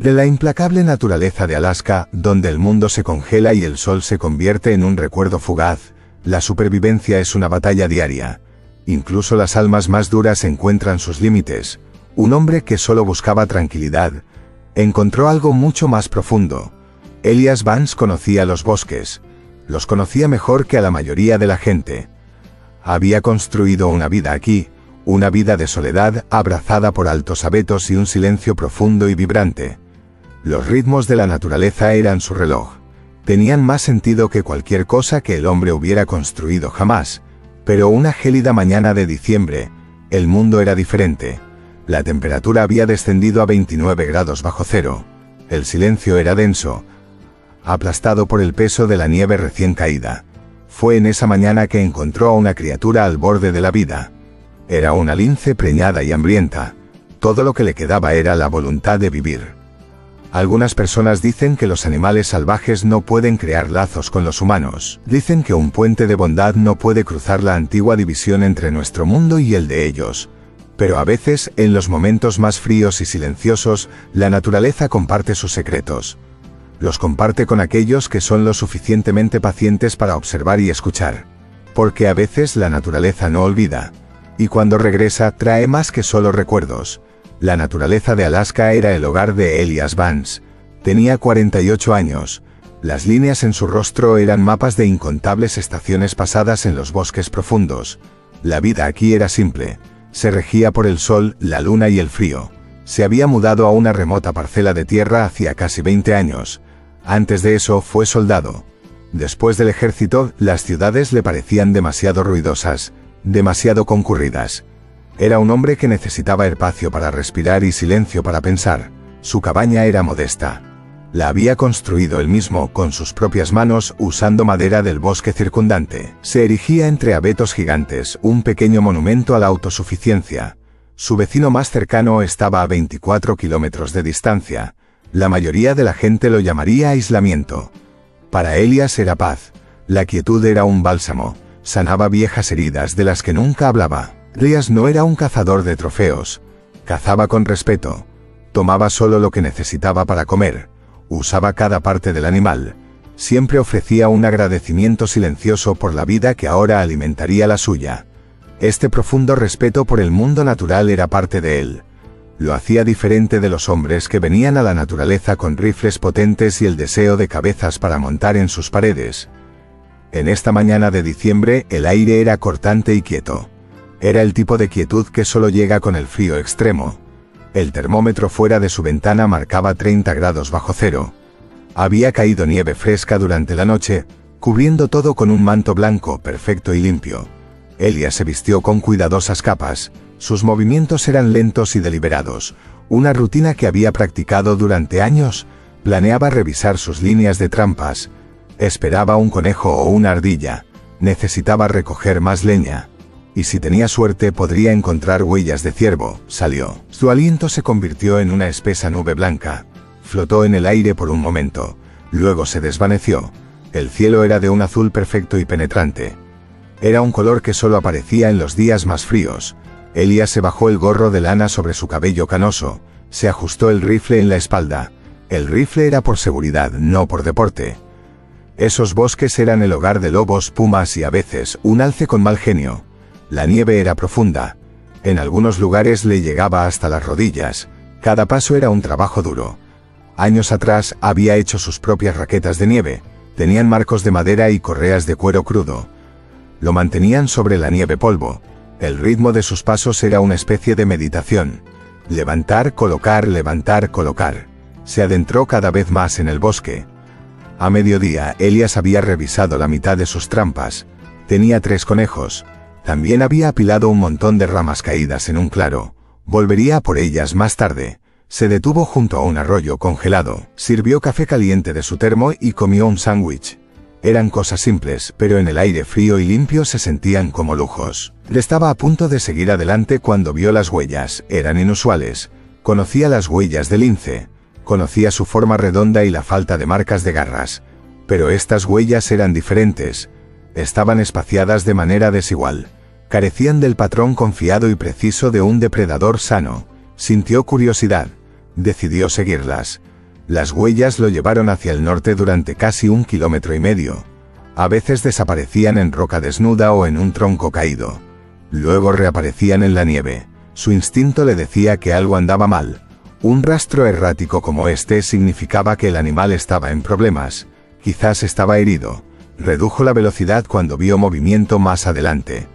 De la implacable naturaleza de Alaska, donde el mundo se congela y el sol se convierte en un recuerdo fugaz, la supervivencia es una batalla diaria. Incluso las almas más duras encuentran sus límites. Un hombre que solo buscaba tranquilidad, encontró algo mucho más profundo. Elias Vance conocía los bosques. Los conocía mejor que a la mayoría de la gente. Había construido una vida aquí, una vida de soledad abrazada por altos abetos y un silencio profundo y vibrante. Los ritmos de la naturaleza eran su reloj. Tenían más sentido que cualquier cosa que el hombre hubiera construido jamás. Pero una gélida mañana de diciembre, el mundo era diferente. La temperatura había descendido a 29 grados bajo cero. El silencio era denso, aplastado por el peso de la nieve recién caída. Fue en esa mañana que encontró a una criatura al borde de la vida. Era una lince preñada y hambrienta. Todo lo que le quedaba era la voluntad de vivir. Algunas personas dicen que los animales salvajes no pueden crear lazos con los humanos. Dicen que un puente de bondad no puede cruzar la antigua división entre nuestro mundo y el de ellos. Pero a veces, en los momentos más fríos y silenciosos, la naturaleza comparte sus secretos. Los comparte con aquellos que son lo suficientemente pacientes para observar y escuchar. Porque a veces la naturaleza no olvida. Y cuando regresa, trae más que solo recuerdos. La naturaleza de Alaska era el hogar de Elias Vance. Tenía 48 años. Las líneas en su rostro eran mapas de incontables estaciones pasadas en los bosques profundos. La vida aquí era simple. Se regía por el sol, la luna y el frío. Se había mudado a una remota parcela de tierra hacía casi 20 años. Antes de eso fue soldado. Después del ejército, las ciudades le parecían demasiado ruidosas, demasiado concurridas. Era un hombre que necesitaba espacio para respirar y silencio para pensar. Su cabaña era modesta. La había construido él mismo con sus propias manos usando madera del bosque circundante. Se erigía entre abetos gigantes, un pequeño monumento a la autosuficiencia. Su vecino más cercano estaba a 24 kilómetros de distancia. La mayoría de la gente lo llamaría aislamiento. Para Elias era paz. La quietud era un bálsamo. Sanaba viejas heridas de las que nunca hablaba. Elias no era un cazador de trofeos. Cazaba con respeto. Tomaba solo lo que necesitaba para comer. Usaba cada parte del animal. Siempre ofrecía un agradecimiento silencioso por la vida que ahora alimentaría la suya. Este profundo respeto por el mundo natural era parte de él. Lo hacía diferente de los hombres que venían a la naturaleza con rifles potentes y el deseo de cabezas para montar en sus paredes. En esta mañana de diciembre, el aire era cortante y quieto. Era el tipo de quietud que solo llega con el frío extremo. El termómetro fuera de su ventana marcaba 30 grados bajo cero. Había caído nieve fresca durante la noche, cubriendo todo con un manto blanco, perfecto y limpio. Elias se vistió con cuidadosas capas. Sus movimientos eran lentos y deliberados. Una rutina que había practicado durante años. Planeaba revisar sus líneas de trampas. Esperaba un conejo o una ardilla. Necesitaba recoger más leña. Y si tenía suerte podría encontrar huellas de ciervo. Salió. Su aliento se convirtió en una espesa nube blanca. Flotó en el aire por un momento. Luego se desvaneció. El cielo era de un azul perfecto y penetrante. Era un color que solo aparecía en los días más fríos. Elias se bajó el gorro de lana sobre su cabello canoso. Se ajustó el rifle en la espalda. El rifle era por seguridad, no por deporte. Esos bosques eran el hogar de lobos, pumas y a veces un alce con mal genio. La nieve era profunda. En algunos lugares le llegaba hasta las rodillas. Cada paso era un trabajo duro. Años atrás había hecho sus propias raquetas de nieve. Tenían marcos de madera y correas de cuero crudo. Lo mantenían sobre la nieve polvo. El ritmo de sus pasos era una especie de meditación. Levantar, colocar, levantar, colocar. Se adentró cada vez más en el bosque. A mediodía, Elias había revisado la mitad de sus trampas. Tenía 3 conejos. También había apilado un montón de ramas caídas en un claro. Volvería a por ellas más tarde. Se detuvo junto a un arroyo congelado, sirvió café caliente de su termo y comió un sándwich. Eran cosas simples, pero en el aire frío y limpio se sentían como lujos. Estaba a punto de seguir adelante cuando vio las huellas. Eran inusuales. Conocía las huellas del lince. Conocía su forma redonda y la falta de marcas de garras. Pero estas huellas eran diferentes. Estaban espaciadas de manera desigual. Carecían del patrón confiado y preciso de un depredador sano. Sintió curiosidad. Decidió seguirlas. Las huellas lo llevaron hacia el norte durante casi 1,5 kilómetros. A veces desaparecían en roca desnuda o en un tronco caído. Luego reaparecían en la nieve. Su instinto le decía que algo andaba mal. Un rastro errático como este significaba que el animal estaba en problemas. Quizás estaba herido. Redujo la velocidad cuando vio movimiento más adelante.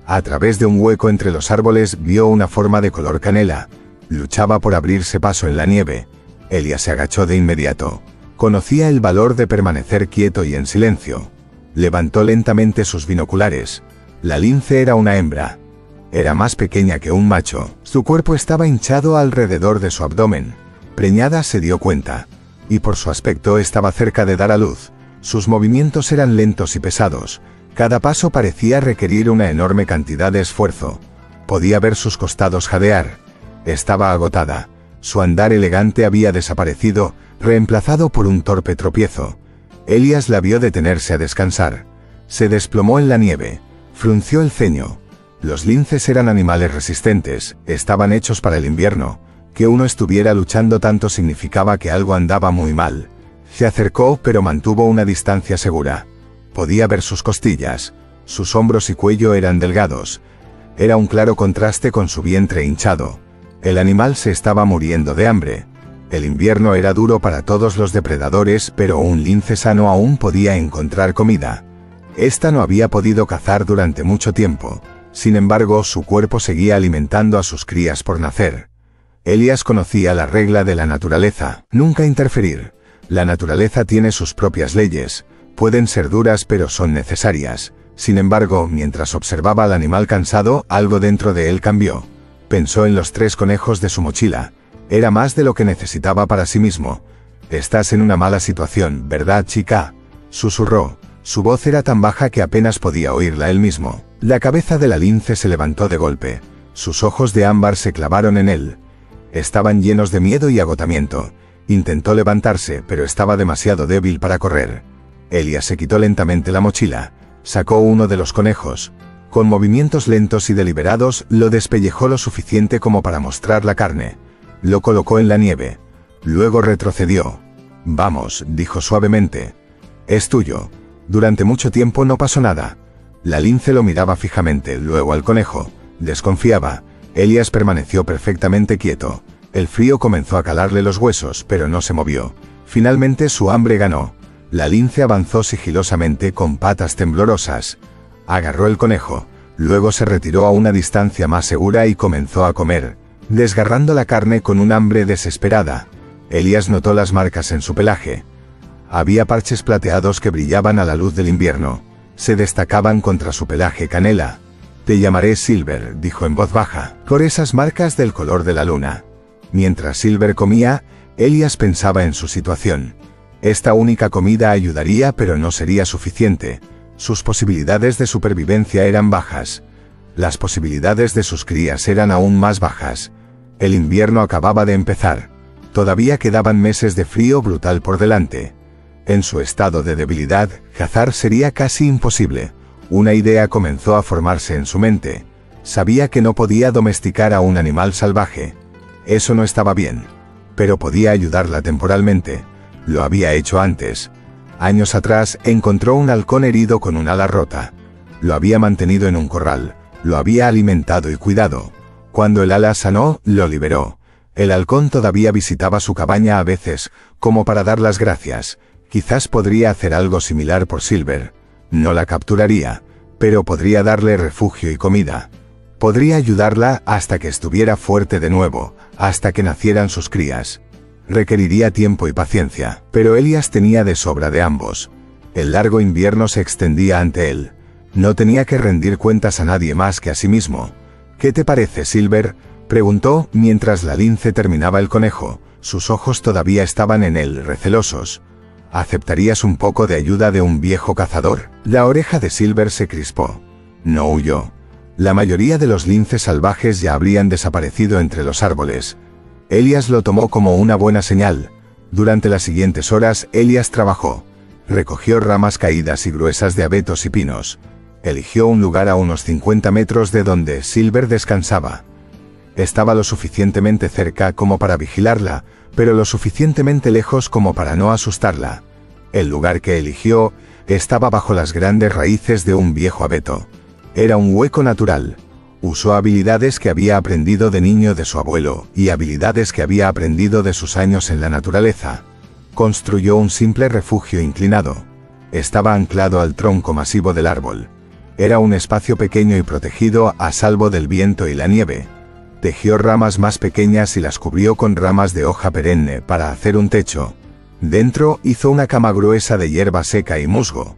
A través de un hueco entre los árboles vio una forma de color canela. Luchaba por abrirse paso en la nieve. Elias se agachó de inmediato. Conocía el valor de permanecer quieto y en silencio. Levantó lentamente sus binoculares. La lince era una hembra. Era más pequeña que un macho. Su cuerpo estaba hinchado alrededor de su abdomen. Preñada se dio cuenta. Y por su aspecto estaba cerca de dar a luz. Sus movimientos eran lentos y pesados. Cada paso parecía requerir una enorme cantidad de esfuerzo. Podía ver sus costados jadear. Estaba agotada. Su andar elegante había desaparecido, reemplazado por un torpe tropiezo. Elias la vio detenerse a descansar. Se desplomó en la nieve. Frunció el ceño. Los linces eran animales resistentes, estaban hechos para el invierno. Que uno estuviera luchando tanto significaba que algo andaba muy mal. Se acercó, pero mantuvo una distancia segura. Podía ver sus costillas. Sus hombros y cuello eran delgados. Era un claro contraste con su vientre hinchado. El animal se estaba muriendo de hambre. El invierno era duro para todos los depredadores, pero un lince sano aún podía encontrar comida. Esta no había podido cazar durante mucho tiempo. Sin embargo, su cuerpo seguía alimentando a sus crías por nacer. Elias conocía la regla de la naturaleza: nunca interferir. La naturaleza tiene sus propias leyes. Pueden ser duras, pero son necesarias. Sin embargo, mientras observaba al animal cansado, algo dentro de él cambió. Pensó en los 3 conejos de su mochila. Era más de lo que necesitaba para sí mismo. «Estás en una mala situación, ¿verdad, chica?», susurró. Su voz era tan baja que apenas podía oírla él mismo. La cabeza de la lince se levantó de golpe. Sus ojos de ámbar se clavaron en él. Estaban llenos de miedo y agotamiento. Intentó levantarse, pero estaba demasiado débil para correr. Elias se quitó lentamente la mochila. Sacó uno de los conejos. Con movimientos lentos y deliberados, lo despellejó lo suficiente como para mostrar la carne. Lo colocó en la nieve. Luego retrocedió. «Vamos», dijo suavemente. «Es tuyo». Durante mucho tiempo no pasó nada. La lince lo miraba fijamente, luego al conejo. Desconfiaba. Elias permaneció perfectamente quieto. El frío comenzó a calarle los huesos, pero no se movió. Finalmente su hambre ganó. La lince avanzó sigilosamente con patas temblorosas. Agarró el conejo. Luego se retiró a una distancia más segura y comenzó a comer, desgarrando la carne con un hambre desesperada. Elias notó las marcas en su pelaje. Había parches plateados que brillaban a la luz del invierno. Se destacaban contra su pelaje canela. «Te llamaré Silver», dijo en voz baja, «por esas marcas del color de la luna». Mientras Silver comía, Elias pensaba en su situación. Esta única comida ayudaría, pero no sería suficiente. Sus posibilidades de supervivencia eran bajas. Las posibilidades de sus crías eran aún más bajas. El invierno acababa de empezar. Todavía quedaban meses de frío brutal por delante. En su estado de debilidad, cazar sería casi imposible. Una idea comenzó a formarse en su mente. Sabía que no podía domesticar a un animal salvaje. Eso no estaba bien. Pero podía ayudarla temporalmente. Lo había hecho antes. Años atrás, encontró un halcón herido con un ala rota. Lo había mantenido en un corral. Lo había alimentado y cuidado. Cuando el ala sanó, lo liberó. El halcón todavía visitaba su cabaña a veces, como para dar las gracias. Quizás podría hacer algo similar por Silver. No la capturaría, pero podría darle refugio y comida. Podría ayudarla hasta que estuviera fuerte de nuevo, hasta que nacieran sus crías. Requeriría tiempo y paciencia, pero Elias tenía de sobra de ambos. El largo invierno se extendía ante él. No tenía que rendir cuentas a nadie más que a sí mismo. «¿Qué te parece, Silver?», preguntó mientras la lince terminaba el conejo. Sus ojos todavía estaban en él, recelosos. «¿Aceptarías un poco de ayuda de un viejo cazador?». La oreja de Silver se crispó. No huyó. La mayoría de los linces salvajes ya habrían desaparecido entre los árboles. Elias lo tomó como una buena señal. Durante las siguientes horas, Elias trabajó. Recogió ramas caídas y gruesas de abetos y pinos. Eligió un lugar a unos 50 metros de donde Silver descansaba. Estaba lo suficientemente cerca como para vigilarla, pero lo suficientemente lejos como para no asustarla. El lugar que eligió estaba bajo las grandes raíces de un viejo abeto. Era un hueco natural. Usó habilidades que había aprendido de niño de su abuelo y habilidades que había aprendido de sus años en la naturaleza. Construyó un simple refugio inclinado. Estaba anclado al tronco masivo del árbol. Era un espacio pequeño y protegido a salvo del viento y la nieve. Tejió ramas más pequeñas y las cubrió con ramas de hoja perenne para hacer un techo. Dentro hizo una cama gruesa de hierba seca y musgo.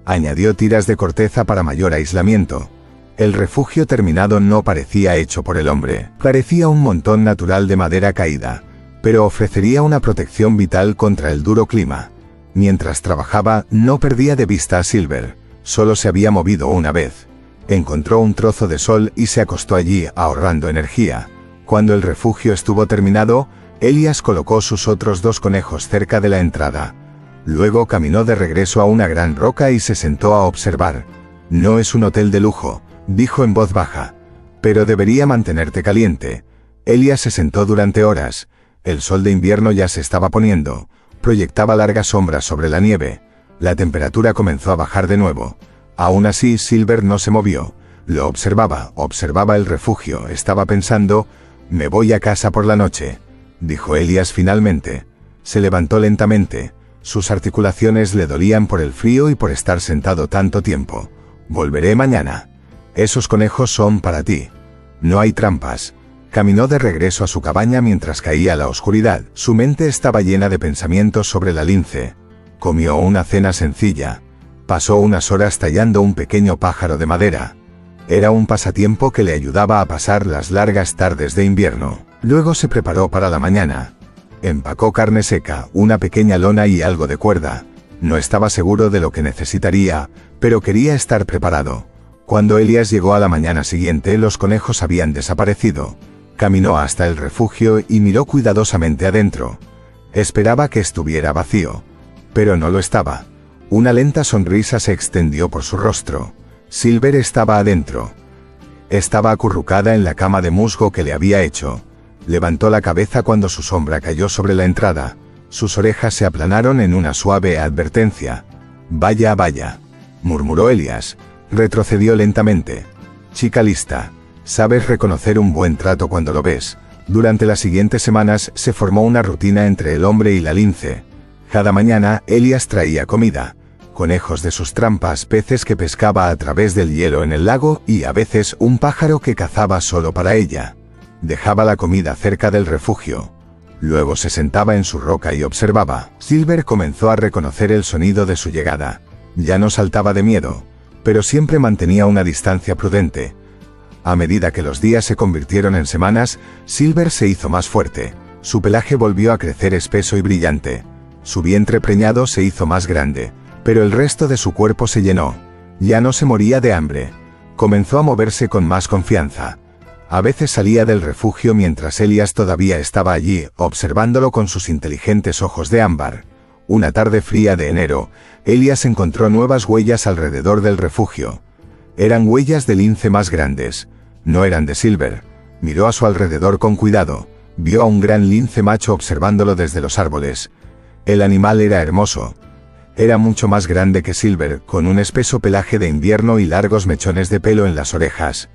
Añadió tiras de corteza para mayor aislamiento. El refugio terminado no parecía hecho por el hombre. Parecía un montón natural de madera caída, pero ofrecería una protección vital contra el duro clima. Mientras trabajaba, no perdía de vista a Silver. Solo se había movido una vez. Encontró un trozo de sol y se acostó allí, ahorrando energía. Cuando el refugio estuvo terminado, Elias colocó sus otros 2 conejos cerca de la entrada. Luego caminó de regreso a una gran roca y se sentó a observar. No es un hotel de lujo, dijo en voz baja, pero debería mantenerte caliente. Elias se sentó durante horas. El sol de invierno ya se estaba poniendo. Proyectaba largas sombras sobre la nieve. La temperatura comenzó a bajar de nuevo. Aún así, Silver no se movió. Lo observaba el refugio. Estaba pensando, me voy a casa por la noche, dijo Elias finalmente. Se levantó lentamente. Sus articulaciones le dolían por el frío y por estar sentado tanto tiempo. Volveré mañana. Esos conejos son para ti. No hay trampas. Caminó de regreso a su cabaña mientras caía la oscuridad. Su mente estaba llena de pensamientos sobre la lince. Comió una cena sencilla. Pasó unas horas tallando un pequeño pájaro de madera. Era un pasatiempo que le ayudaba a pasar las largas tardes de invierno. Luego se preparó para la mañana. Empacó carne seca, una pequeña lona y algo de cuerda. No estaba seguro de lo que necesitaría, pero quería estar preparado. Cuando Elias llegó a la mañana siguiente, los conejos habían desaparecido. Caminó hasta el refugio y miró cuidadosamente adentro. Esperaba que estuviera vacío, pero no lo estaba. Una lenta sonrisa se extendió por su rostro. Silver estaba adentro. Estaba acurrucada en la cama de musgo que le había hecho. Levantó la cabeza cuando su sombra cayó sobre la entrada. Sus orejas se aplanaron en una suave advertencia. «Vaya, vaya», murmuró Elias. Retrocedió lentamente. «Chica lista. Sabes reconocer un buen trato cuando lo ves». Durante las siguientes semanas se formó una rutina entre el hombre y la lince. Cada mañana, Elias traía comida. Conejos de sus trampas, peces que pescaba a través del hielo en el lago y a veces un pájaro que cazaba solo para ella. Dejaba la comida cerca del refugio. Luego se sentaba en su roca y observaba. Silver comenzó a reconocer el sonido de su llegada. Ya no saltaba de miedo, pero siempre mantenía una distancia prudente. A medida que los días se convirtieron en semanas, Silver se hizo más fuerte. Su pelaje volvió a crecer espeso y brillante. Su vientre preñado se hizo más grande, pero el resto de su cuerpo se llenó. Ya no se moría de hambre. Comenzó a moverse con más confianza. A veces salía del refugio mientras Elias todavía estaba allí, observándolo con sus inteligentes ojos de ámbar. Una tarde fría de enero, Elias encontró nuevas huellas alrededor del refugio. Eran huellas de lince más grandes. No eran de Silver. Miró a su alrededor con cuidado. Vio a un gran lince macho observándolo desde los árboles. El animal era hermoso. Era mucho más grande que Silver, con un espeso pelaje de invierno y largos mechones de pelo en las orejas.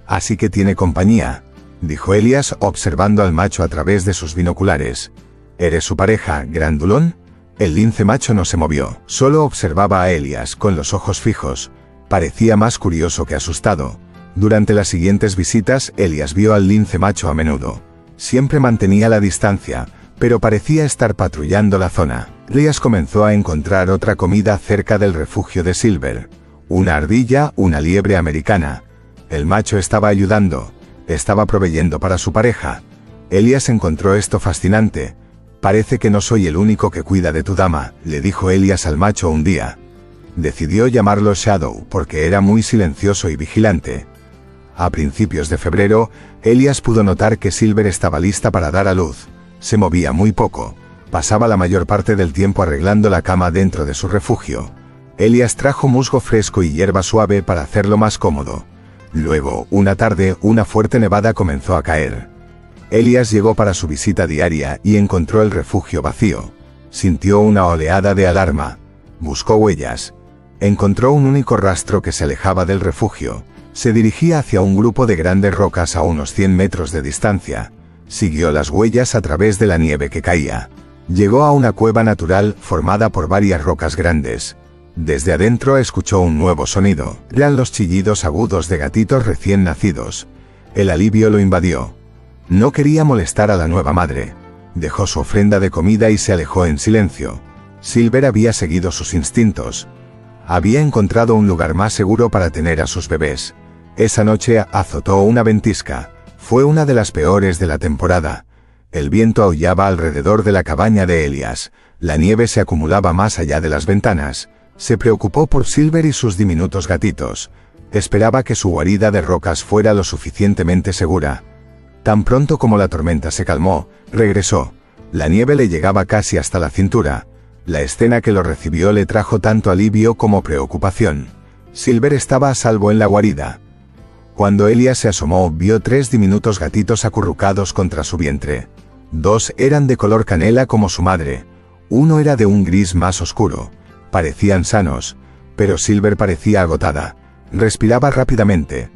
«Así que tiene compañía», dijo Elias observando al macho a través de sus binoculares. «¿Eres su pareja, grandulón?» El lince macho no se movió, solo observaba a Elias con los ojos fijos. Parecía más curioso que asustado. Durante las siguientes visitas, Elias vio al lince macho a menudo. Siempre mantenía la distancia, pero parecía estar patrullando la zona. Elias comenzó a encontrar otra comida cerca del refugio de Silver. Una ardilla, una liebre americana. El macho estaba ayudando. Estaba proveyendo para su pareja. Elias encontró esto fascinante. «Parece que no soy el único que cuida de tu dama», le dijo Elias al macho un día. Decidió llamarlo Shadow porque era muy silencioso y vigilante. A principios de febrero, Elias pudo notar que Silver estaba lista para dar a luz. Se movía muy poco. Pasaba la mayor parte del tiempo arreglando la cama dentro de su refugio. Elias trajo musgo fresco y hierba suave para hacerlo más cómodo. Luego, una tarde, una fuerte nevada comenzó a caer. Elias llegó para su visita diaria y encontró el refugio vacío. Sintió una oleada de alarma. Buscó huellas. Encontró un único rastro que se alejaba del refugio. Se dirigía hacia un grupo de grandes rocas a unos 100 metros de distancia. Siguió las huellas a través de la nieve que caía. Llegó a una cueva natural formada por varias rocas grandes. Desde adentro escuchó un nuevo sonido. Eran los chillidos agudos de gatitos recién nacidos. El alivio lo invadió. No quería molestar a la nueva madre. Dejó su ofrenda de comida y se alejó en silencio. Silver había seguido sus instintos. Había encontrado un lugar más seguro para tener a sus bebés. Esa noche azotó una ventisca. Fue una de las peores de la temporada. El viento aullaba alrededor de la cabaña de Elias. La nieve se acumulaba más allá de las ventanas. Se preocupó por Silver y sus diminutos gatitos. Esperaba que su guarida de rocas fuera lo suficientemente segura. Tan pronto como la tormenta se calmó, regresó. La nieve le llegaba casi hasta la cintura. La escena que lo recibió le trajo tanto alivio como preocupación. Silver estaba a salvo en la guarida. Cuando Elias se asomó, vio 3 diminutos gatitos acurrucados contra su vientre. 2 eran de color canela como su madre. Uno era de un gris más oscuro. Parecían sanos, pero Silver parecía agotada. Respiraba rápidamente.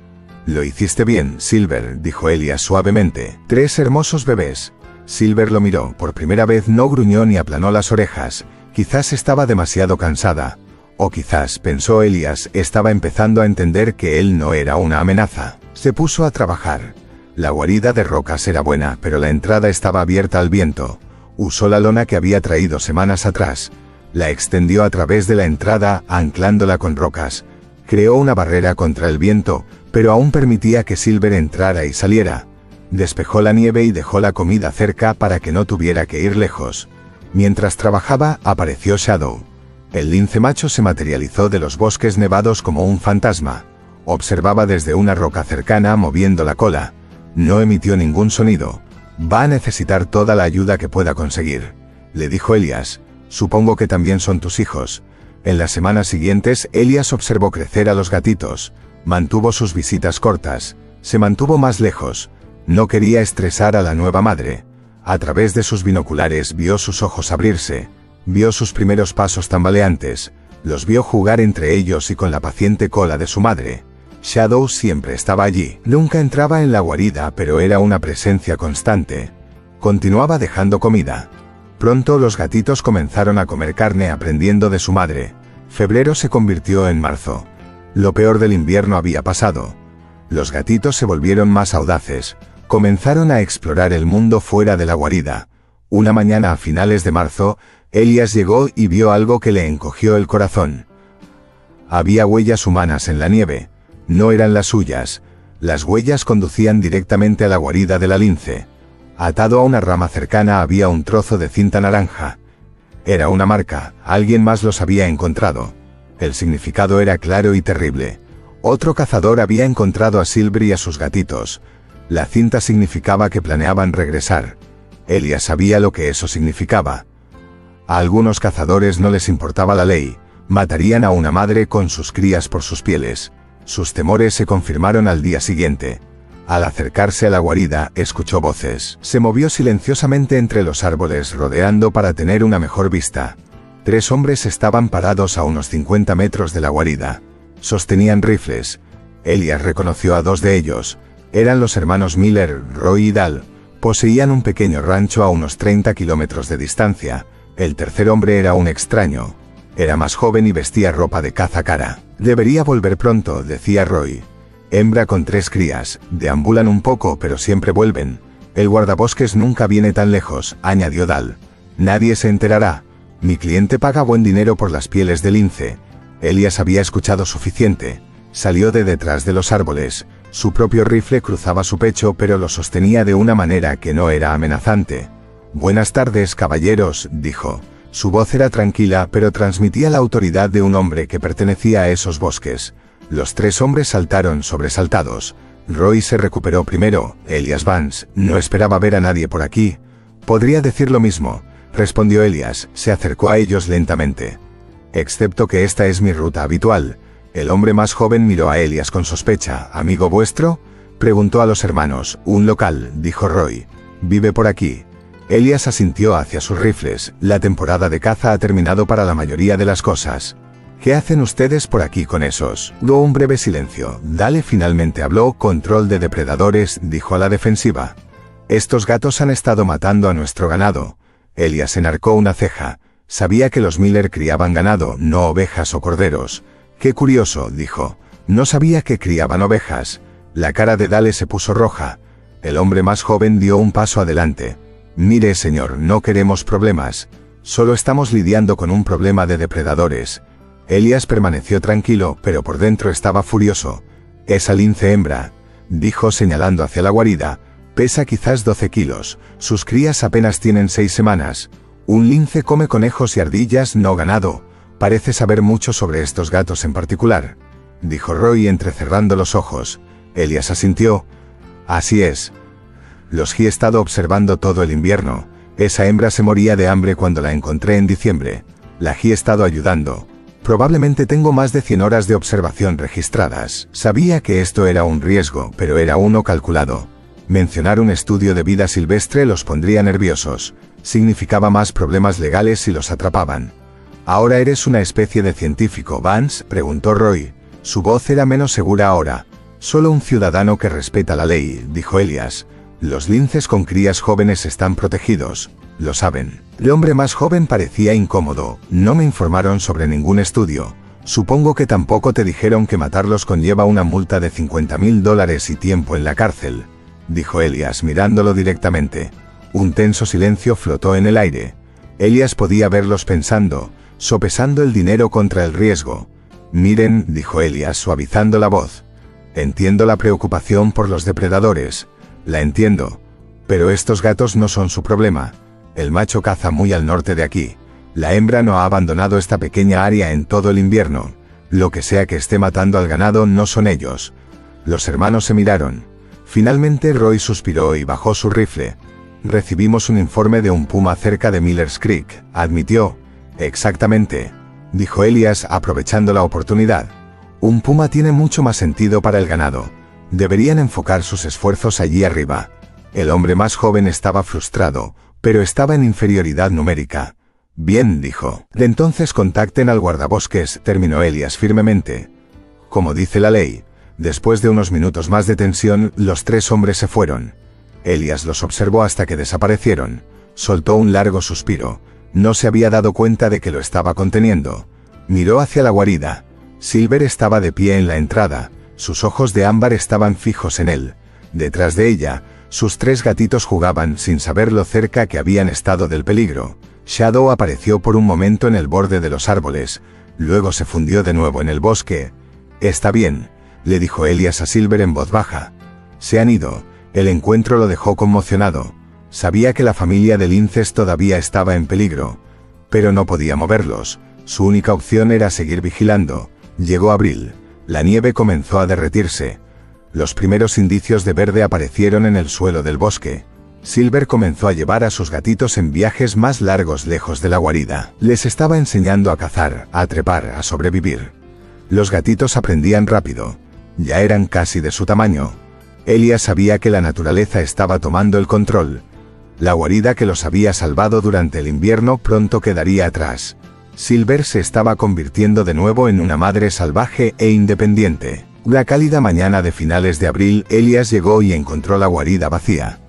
«Lo hiciste bien, Silver», dijo Elias suavemente. 3 hermosos bebés. Silver lo miró. Por primera vez no gruñó ni aplanó las orejas. Quizás estaba demasiado cansada. O quizás, pensó Elias, estaba empezando a entender que él no era una amenaza. Se puso a trabajar. La guarida de rocas era buena, pero la entrada estaba abierta al viento. Usó la lona que había traído semanas atrás. La extendió a través de la entrada, anclándola con rocas. Creó una barrera contra el viento, pero aún permitía que Silver entrara y saliera. Despejó la nieve y dejó la comida cerca para que no tuviera que ir lejos. Mientras trabajaba, apareció Shadow. El lince macho se materializó de los bosques nevados como un fantasma. Observaba desde una roca cercana moviendo la cola. No emitió ningún sonido. «Va a necesitar toda la ayuda que pueda conseguir», le dijo Elias. «Supongo que también son tus hijos». En las semanas siguientes, Elias observó crecer a los gatitos. Mantuvo sus visitas cortas. Se mantuvo más lejos. No quería estresar a la nueva madre. A través de sus binoculares vio sus ojos abrirse. Vio sus primeros pasos tambaleantes. Los vio jugar entre ellos y con la paciente cola de su madre. Shadow siempre estaba allí. Nunca entraba en la guarida, pero era una presencia constante. Continuaba dejando comida. Pronto los gatitos comenzaron a comer carne aprendiendo de su madre. Febrero se convirtió en marzo. Lo peor del invierno había pasado. Los gatitos se volvieron más audaces. Comenzaron a explorar el mundo fuera de la guarida. Una mañana a finales de marzo, Elias llegó y vio algo que le encogió el corazón. Había huellas humanas en la nieve. No eran las suyas. Las huellas conducían directamente a la guarida de la lince. Atado a una rama cercana había un trozo de cinta naranja. Era una marca. Alguien más los había encontrado. El significado era claro y terrible. Otro cazador había encontrado a Silver y a sus gatitos. La cinta significaba que planeaban regresar. Elias sabía lo que eso significaba. A algunos cazadores no les importaba la ley. Matarían a una madre con sus crías por sus pieles. Sus temores se confirmaron al día siguiente. Al acercarse a la guarida, escuchó voces. Se movió silenciosamente entre los árboles rodeando para tener una mejor vista. 3 hombres estaban parados a unos 50 metros de la guarida. Sostenían rifles. Elias reconoció a 2 de ellos. Eran los hermanos Miller, Roy y Dal. Poseían un pequeño rancho a unos 30 kilómetros de distancia. El tercer hombre era un extraño. Era más joven y vestía ropa de caza cara. «Debería volver pronto», decía Roy. «Hembra con 3 crías, deambulan un poco pero siempre vuelven. El guardabosques nunca viene tan lejos», añadió Dal. «Nadie se enterará. Mi cliente paga buen dinero por las pieles de lince». Elias había escuchado suficiente. Salió de detrás de los árboles. Su propio rifle cruzaba su pecho pero lo sostenía de una manera que no era amenazante. «Buenas tardes, caballeros», dijo. Su voz era tranquila pero transmitía la autoridad de un hombre que pertenecía a esos bosques. Los 3 hombres saltaron sobresaltados. Roy se recuperó primero. «Elias Vance, no esperaba ver a nadie por aquí». «Podría decir lo mismo», respondió Elias. Se acercó a ellos lentamente. «Excepto que esta es mi ruta habitual». El hombre más joven miró a Elias con sospecha. «¿Amigo vuestro?», preguntó a los hermanos. «Un local», dijo Roy. Vive por aquí. Elias asintió hacia sus rifles. La temporada de caza ha terminado para la mayoría de las cosas. ¿Qué hacen ustedes por aquí con esos? Hubo un breve silencio. Dale finalmente habló. Control de depredadores, dijo a la defensiva. Estos gatos han estado matando a nuestro ganado. Elias enarcó una ceja. Sabía que los Miller criaban ganado, no ovejas o corderos. Qué curioso, dijo. No sabía que criaban ovejas. La cara de Dale se puso roja. El hombre más joven dio un paso adelante. Mire, señor, no queremos problemas. Solo estamos lidiando con un problema de depredadores. Elias permaneció tranquilo, pero por dentro estaba furioso. Esa lince hembra, dijo señalando hacia la guarida, pesa quizás 12 kilos. Sus crías apenas tienen 6 semanas. Un lince come conejos y ardillas, no ganado. Parece saber mucho sobre estos gatos en particular, dijo Roy entrecerrando los ojos. Elias asintió. Así es. Los he estado observando todo el invierno. Esa hembra se moría de hambre cuando la encontré en diciembre. La he estado ayudando. Probablemente tengo más de 100 horas de observación registradas. Sabía que esto era un riesgo, pero era uno calculado. Mencionar un estudio de vida silvestre los pondría nerviosos. Significaba más problemas legales si los atrapaban. ¿Ahora eres una especie de científico, Vance?, preguntó Roy. Su voz era menos segura ahora. Solo un ciudadano que respeta la ley, dijo Elias. Los linces con crías jóvenes están protegidos. Lo saben. El hombre más joven parecía incómodo. No me informaron sobre ningún estudio. Supongo que tampoco te dijeron que matarlos conlleva una multa de $50,000 y tiempo en la cárcel, dijo Elias mirándolo directamente. Un tenso silencio flotó en el aire. Elias podía verlos pensando, sopesando el dinero contra el riesgo. Miren, dijo Elias suavizando la voz. Entiendo la preocupación por los depredadores. La entiendo. Pero estos gatos no son su problema. El macho caza muy al norte de aquí. La hembra no ha abandonado esta pequeña área en todo el invierno. Lo que sea que esté matando al ganado no son ellos. Los hermanos se miraron. Finalmente Roy suspiró y bajó su rifle. Recibimos un informe de un puma cerca de Miller's Creek, admitió. Exactamente, dijo Elias aprovechando la oportunidad. Un puma tiene mucho más sentido para el ganado. Deberían enfocar sus esfuerzos allí arriba. El hombre más joven estaba frustrado, pero estaba en inferioridad numérica. Bien, dijo. De entonces contacten al guardabosques, terminó Elias firmemente. Como dice la ley. Después de unos minutos más de tensión, los 3 hombres se fueron. Elias los observó hasta que desaparecieron. Soltó un largo suspiro. No se había dado cuenta de que lo estaba conteniendo. Miró hacia la guarida. Silver estaba de pie en la entrada. Sus ojos de ámbar estaban fijos en él. Detrás de ella, sus 3 gatitos jugaban sin saber lo cerca que habían estado del peligro. Shadow apareció por un momento en el borde de los árboles. Luego se fundió de nuevo en el bosque. Está bien, le dijo Elias a Silver en voz baja. Se han ido. El encuentro lo dejó conmocionado. Sabía que la familia de linces todavía estaba en peligro. Pero no podía moverlos. Su única opción era seguir vigilando. Llegó abril. La nieve comenzó a derretirse. Los primeros indicios de verde aparecieron en el suelo del bosque. Silver comenzó a llevar a sus gatitos en viajes más largos lejos de la guarida. Les estaba enseñando a cazar, a trepar, a sobrevivir. Los gatitos aprendían rápido. Ya eran casi de su tamaño. Elias sabía que la naturaleza estaba tomando el control. La guarida que los había salvado durante el invierno pronto quedaría atrás. Silver se estaba convirtiendo de nuevo en una madre salvaje e independiente. Una cálida mañana de finales de abril, Elias llegó y encontró la guarida vacía.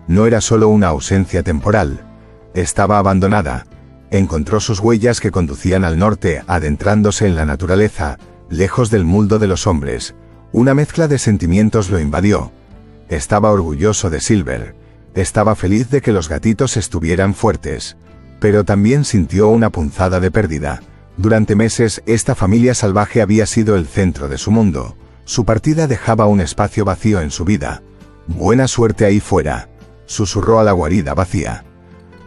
No era solo una ausencia temporal. Estaba abandonada. Encontró sus huellas que conducían al norte, adentrándose en la naturaleza, lejos del mundo de los hombres. Una mezcla de sentimientos lo invadió. Estaba orgulloso de Silver. Estaba feliz de que los gatitos estuvieran fuertes. Pero también sintió una punzada de pérdida. Durante meses, esta familia salvaje había sido el centro de su mundo. Su partida dejaba un espacio vacío en su vida. Buena suerte ahí fuera, susurró a la guarida vacía.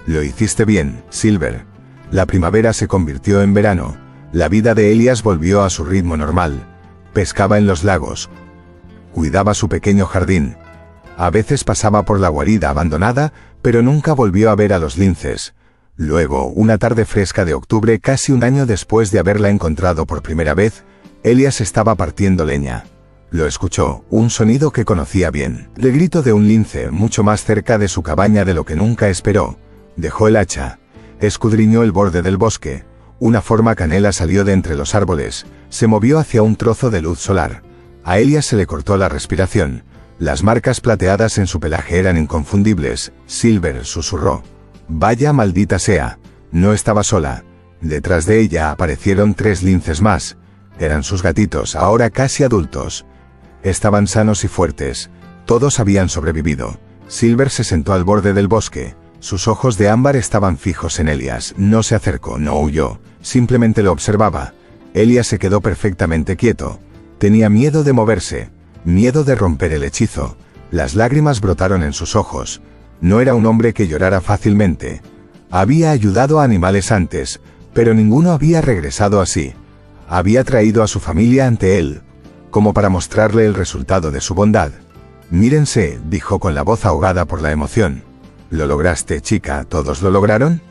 Lo hiciste bien, Silver. La primavera se convirtió en verano. La vida de Elias volvió a su ritmo normal. Pescaba en los lagos. Cuidaba su pequeño jardín. A veces pasaba por la guarida abandonada, pero nunca volvió a ver a los linces. Luego, una tarde fresca de octubre, casi un año después de haberla encontrado por primera vez, Elias estaba partiendo leña. Lo escuchó, un sonido que conocía bien. El grito de un lince mucho más cerca de su cabaña de lo que nunca esperó. Dejó el hacha. Escudriñó el borde del bosque. Una forma canela salió de entre los árboles. Se movió hacia un trozo de luz solar. A Elias se le cortó la respiración. Las marcas plateadas en su pelaje eran inconfundibles. Silver susurró. Vaya maldita sea. No estaba sola. Detrás de ella aparecieron 3 linces más. Eran sus gatitos, ahora casi adultos. Estaban sanos y fuertes. Todos habían sobrevivido. Silver se sentó al borde del bosque. Sus ojos de ámbar estaban fijos en Elias. No se acercó, no huyó. Simplemente lo observaba. Elias se quedó perfectamente quieto. Tenía miedo de moverse. Miedo de romper el hechizo. Las lágrimas brotaron en sus ojos. No era un hombre que llorara fácilmente. Había ayudado a animales antes, pero ninguno había regresado así. Había traído a su familia ante él, como para mostrarle el resultado de su bondad. Mírense, dijo con la voz ahogada por la emoción. Lo lograste, chica, ¿todos lo lograron?